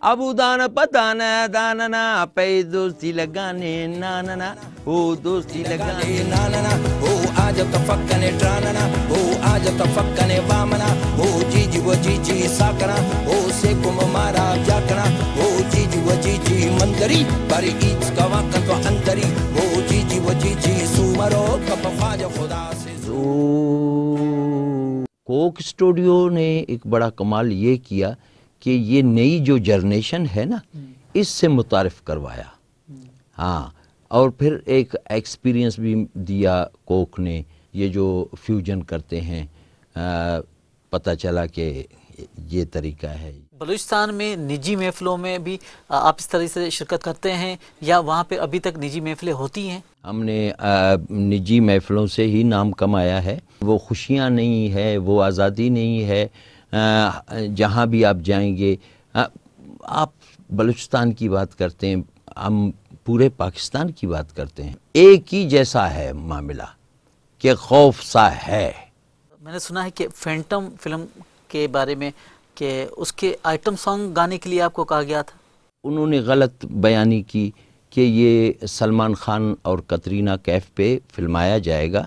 ابو دانا پتانا داننا پہ دوستی لگانے ناننا او دوستی لگانے ناننا او آج تفکنے ٹراننا او آج تفکنے وامنا او جیجی و جیجی ساکنا او سیکم مارا جاکنا او جیجی و جیجی مندری باری ایچ کا واقع تو اندری او جیجی و جیجی سومرو کپفاج خدا سے کوک اسٹوڈیو نے ایک بڑا کمال یہ کیا کہ یہ نئی جو جنریشن ہے نا اس سے متعارف کروایا، ہاں، اور پھر ایک ایکسپیرینس بھی دیا کوک نے، یہ جو فیوجن کرتے ہیں پتہ چلا کہ یہ طریقہ ہے۔ بلوچستان میں نجی محفلوں میں بھی آپ اس طرح سے شرکت کرتے ہیں یا وہاں پہ ابھی تک نجی محفلیں ہوتی ہیں؟ ہم نے نجی محفلوں سے ہی نام کمایا ہے، وہ خوشیاں نہیں ہے، وہ آزادی نہیں ہے، جہاں بھی آپ جائیں گے، آپ بلوچستان کی بات کرتے ہیں، ہم پورے پاکستان کی بات کرتے ہیں، ایک ہی جیسا ہے معاملہ کہ خوف سا ہے۔ میں نے سنا ہے کہ فینٹم فلم کے بارے میں کہ اس کے آئٹم سانگ گانے کے لیے آپ کو کہا گیا تھا۔ انہوں نے غلط بیانی کی کہ یہ سلمان خان اور کترینہ کیف پہ فلمایا جائے گا،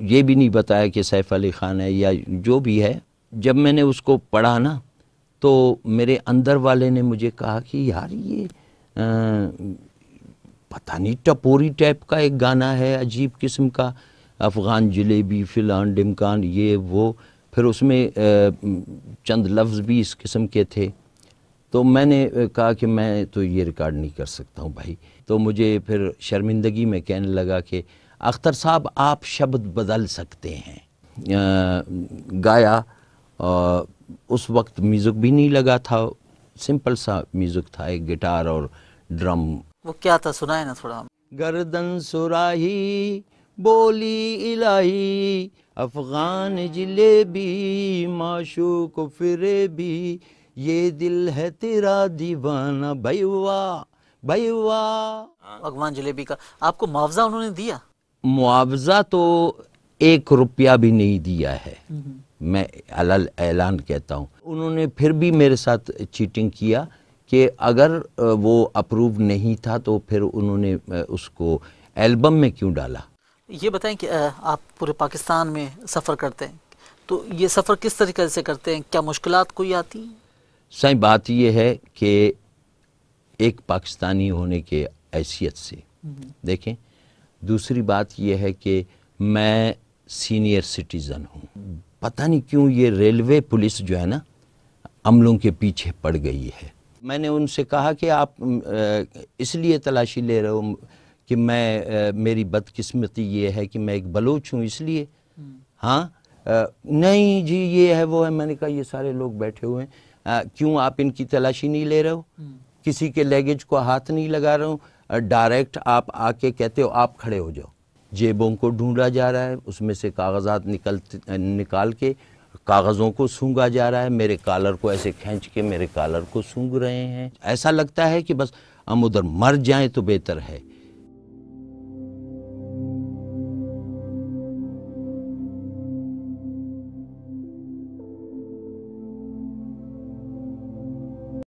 یہ بھی نہیں بتایا کہ سیف علی خان ہے یا جو بھی ہے۔ جب میں نے اس کو پڑھا نا تو میرے اندر والے نے مجھے کہا کہ یار یہ پتہ نہیں ٹپوری ٹائپ کا ایک گانا ہے، عجیب قسم کا، افغان جلیبی فلان ڈمکان یہ وہ، پھر اس میں چند لفظ بھی اس قسم کے تھے، تو میں نے کہا کہ میں تو یہ ریکارڈ نہیں کر سکتا ہوں بھائی۔ تو مجھے پھر شرمندگی میں کہنے لگا کہ اختر صاحب آپ شبد بدل سکتے ہیں، گایا، اس وقت میوزک بھی نہیں لگا تھا، سمپل سا میوزک تھا، ایک گٹار اور ڈرم۔ وہ کیا تھا، سنائے نا تھوڑا۔ گردن سراہی بولی الہی افغان جلیبی معشوق فریبی یہ دل ہے تیرا دیوانہ بھائی واہ بھائی واہ۔ افغان جلیبی کا آپ کو معاوضہ انہوں نے دیا؟ معاوضہ تو 1 روپیہ بھی نہیں دیا ہے، میں علل اعلان کہتا ہوں۔ انہوں نے پھر بھی میرے ساتھ چیٹنگ کیا کہ اگر وہ اپروو نہیں تھا تو پھر انہوں نے اس کو البم میں کیوں ڈالا۔ یہ بتائیں کہ آپ پورے پاکستان میں سفر کرتے ہیں تو یہ سفر کس طریقے سے کرتے ہیں، کیا مشکلات کوئی آتی ہیں؟ صحیح بات یہ ہے کہ ایک پاکستانی ہونے کے حیثیت سے دیکھیں، دوسری بات یہ ہے کہ میں سینئر سٹیزن ہوں، پتہ نہیں کیوں یہ ریلوے پولیس جو ہے نا عملوں کے پیچھے پڑ گئی ہے۔ میں نے ان سے کہا کہ آپ اس لیے تلاشی لے رہے ہو کہ میری بدقسمتی یہ ہے کہ میں ایک بلوچ ہوں اس لیے؟ ہاں نہیں جی یہ ہے وہ ہے۔ میں نے کہا یہ سارے لوگ بیٹھے ہوئے ہیں، کیوں آپ ان کی تلاشی نہیں لے رہے ہو؟ کسی کے لیگیج کو ہاتھ نہیں لگا رہا ہوں، ڈائریکٹ آپ آ کے کہتے ہو آپ کھڑے ہو جاؤ۔ جیبوں کو ڈھونڈا جا رہا ہے، اس میں سے کاغذات نکال کے کاغذوں کو سونگا جا رہا ہے، میرے کالر کو ایسے کھینچ کے میرے کالر کو سونگ رہے ہیں۔ ایسا لگتا ہے کہ بس ہم ادھر مر جائیں تو بہتر ہے۔